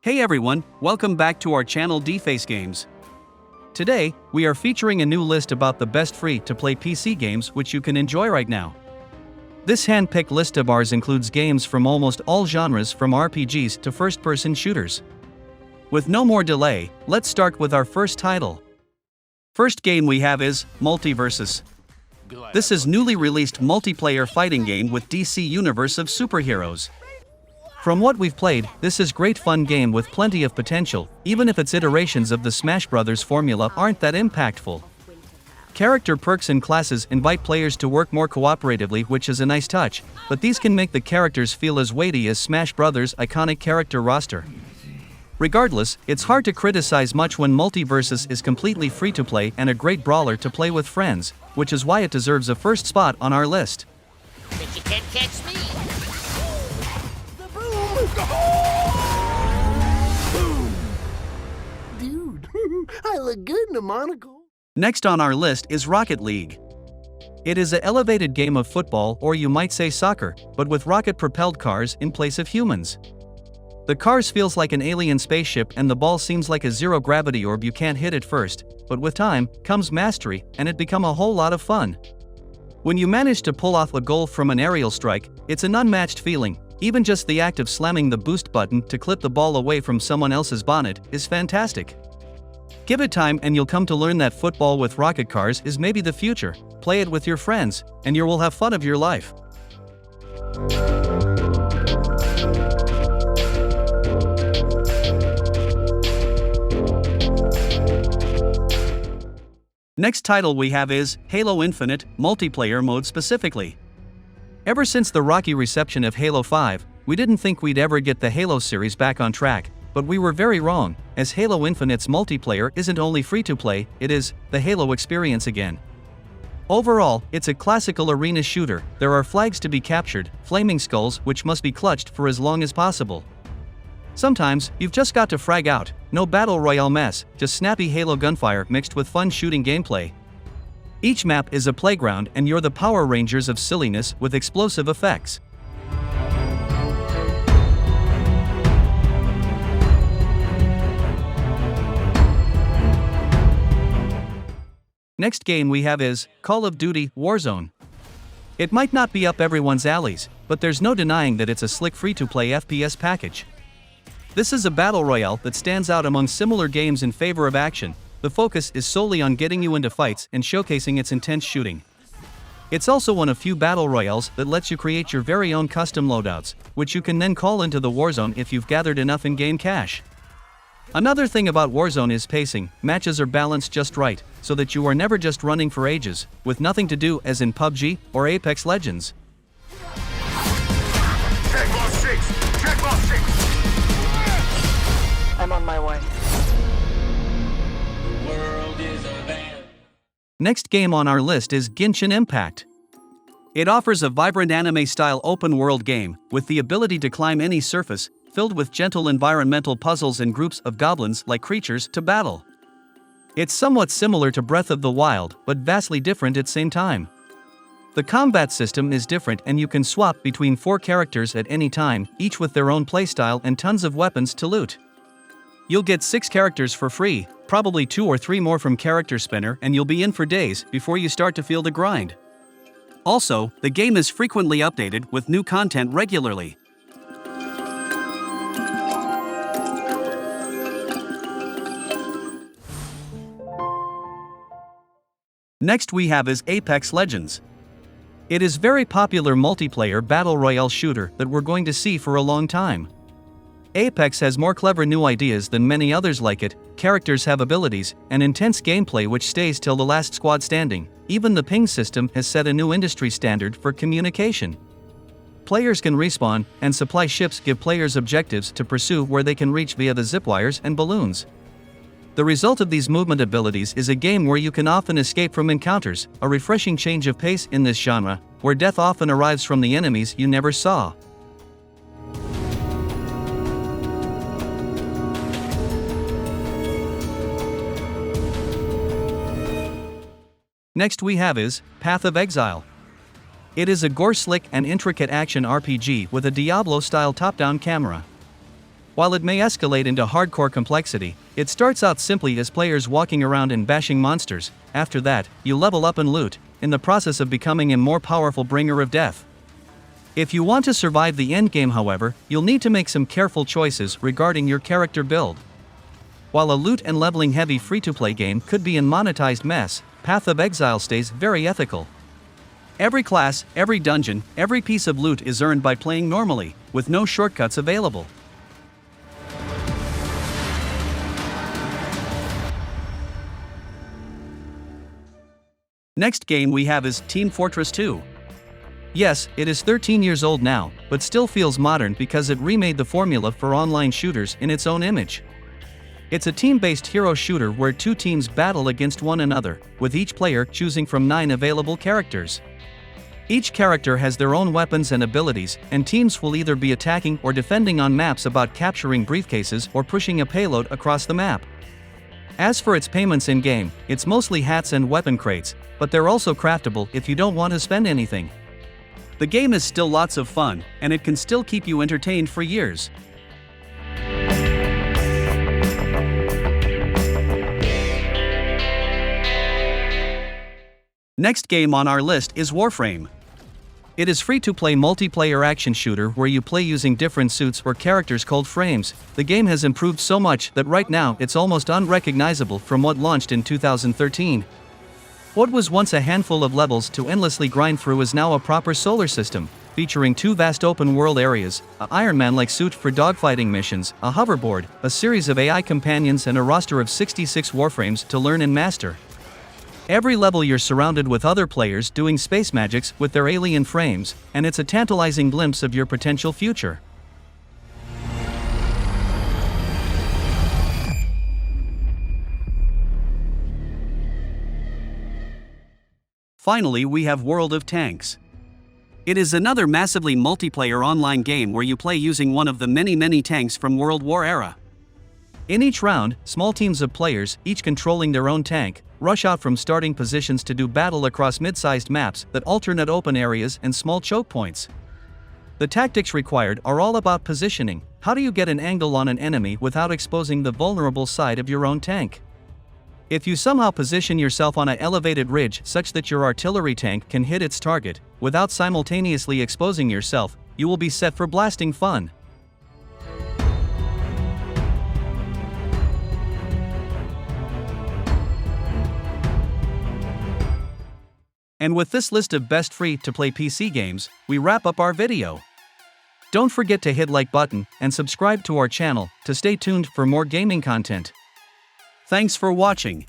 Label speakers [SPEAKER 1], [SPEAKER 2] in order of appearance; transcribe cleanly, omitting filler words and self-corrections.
[SPEAKER 1] Hey everyone, welcome back to our channel Deface Games. Today, we are featuring a new list about the best free-to-play PC games which you can enjoy right now. This hand-picked list of ours includes games from almost all genres from RPGs to first-person shooters. With no more delay, let's start with our first title. First game we have is MultiVersus. This is newly released multiplayer fighting game with DC universe of superheroes. From what we've played, this is great fun game with plenty of potential, even if its iterations of the Smash Bros. Formula aren't that impactful. Character perks and classes invite players to work more cooperatively, which is a nice touch, but these can make the characters feel as weighty as Smash Bros. Iconic character roster. Regardless, it's hard to criticize much when MultiVersus is completely free to play and a great brawler to play with friends, which is why it deserves a first spot on our list.
[SPEAKER 2] But you can't catch me.
[SPEAKER 3] Dude, I look good in a monocle.
[SPEAKER 1] Next on our list is Rocket League. It is an elevated game of football, or you might say soccer, but with rocket-propelled cars in place of humans. The cars feels like an alien spaceship and the ball seems like a zero-gravity orb you can't hit it first, but with time, comes mastery, and it become a whole lot of fun. When you manage to pull off a goal from an aerial strike, it's an unmatched feeling. Even just the act of slamming the boost button to clip the ball away from someone else's bonnet is fantastic. Give it time and you'll come to learn that football with rocket cars is maybe the future. Play it with your friends, and you will have fun of your life. Next title we have is Halo Infinite, multiplayer mode specifically. Ever since the rocky reception of Halo 5, we didn't think we'd ever get the Halo series back on track, but we were very wrong, as Halo Infinite's multiplayer isn't only free-to-play, it is the Halo experience again. Overall, it's a classical arena shooter. There are flags to be captured, flaming skulls which must be clutched for as long as possible. Sometimes, you've just got to frag out, no battle royale mess, just snappy Halo gunfire mixed with fun shooting gameplay. Each map is a playground and you're the Power Rangers of silliness with explosive effects. Next game we have is Call of Duty Warzone. It might not be up everyone's alleys, but there's no denying that it's a slick free-to-play FPS package. This is a battle royale that stands out among similar games in favor of action. The focus is solely on getting you into fights and showcasing its intense shooting. It's also one of few battle royales that lets you create your very own custom loadouts, which you can then call into the Warzone if you've gathered enough in-game cash. Another thing about Warzone is pacing. Matches are balanced just right, so that you are never just running for ages, with nothing to do as in PUBG or Apex Legends.
[SPEAKER 2] I'm on my way.
[SPEAKER 1] Next game on our list is Genshin Impact. It offers a vibrant anime-style open-world game, with the ability to climb any surface, filled with gentle environmental puzzles and groups of goblins-like creatures to battle. It's somewhat similar to Breath of the Wild, but vastly different at the same time. The combat system is different and you can swap between 4 characters at any time, each with their own playstyle and tons of weapons to loot. You'll get 6 characters for free, probably 2 or 3 more from Character Spinner, and you'll be in for days before you start to feel the grind. Also, the game is frequently updated with new content regularly. Next we have is Apex Legends. It is very popular multiplayer battle royale shooter that we're going to see for a long time. Apex has more clever new ideas than many others like it, characters have abilities, and intense gameplay which stays till the last squad standing. Even the ping system has set a new industry standard for communication. Players can respawn, and supply ships give players objectives to pursue where they can reach via the zipwires and balloons. The result of these movement abilities is a game where you can often escape from encounters, a refreshing change of pace in this genre, where death often arrives from the enemies you never saw. Next we have is Path of Exile. It is a gore-slick and intricate action RPG with a Diablo-style top-down camera. While it may escalate into hardcore complexity, it starts out simply as players walking around and bashing monsters. After that, you level up and loot, in the process of becoming a more powerful bringer of death. If you want to survive the endgame, however, you'll need to make some careful choices regarding your character build. While a loot and leveling heavy free-to-play game could be a monetized mess, Path of Exile stays very ethical. Every class, every dungeon, every piece of loot is earned by playing normally, with no shortcuts available. Next game we have is Team Fortress 2. Yes, it is 13 years old now, but still feels modern because it remade the formula for online shooters in its own image. It's a team-based hero shooter where two teams battle against one another, with each player choosing from 9 available characters. Each character has their own weapons and abilities, and teams will either be attacking or defending on maps about capturing briefcases or pushing a payload across the map. As for its payments in-game, it's mostly hats and weapon crates, but they're also craftable if you don't want to spend anything. The game is still lots of fun, and it can still keep you entertained for years. Next game on our list is Warframe. It is free-to-play multiplayer action shooter where you play using different suits or characters called frames. The game has improved so much that right now it's almost unrecognizable from what launched in 2013. What was once a handful of levels to endlessly grind through is now a proper solar system, featuring 2 vast open-world areas, an Iron Man-like suit for dogfighting missions, a hoverboard, a series of AI companions and a roster of 66 warframes to learn and master. Every level you're surrounded with other players doing space magics with their alien frames, and it's a tantalizing glimpse of your potential future. Finally, we have World of Tanks. It is another massively multiplayer online game where you play using one of the many tanks from World War era. In each round, small teams of players, each controlling their own tank, rush out from starting positions to do battle across mid-sized maps that alternate open areas and small choke points. The tactics required are all about positioning. How do you get an angle on an enemy without exposing the vulnerable side of your own tank? If you somehow position yourself on an elevated ridge such that your artillery tank can hit its target, without simultaneously exposing yourself, you will be set for blasting fun. And with this list of best free-to-play PC games, we wrap up our video. Don't forget to hit like button and subscribe to our channel to stay tuned for more gaming content. Thanks for watching.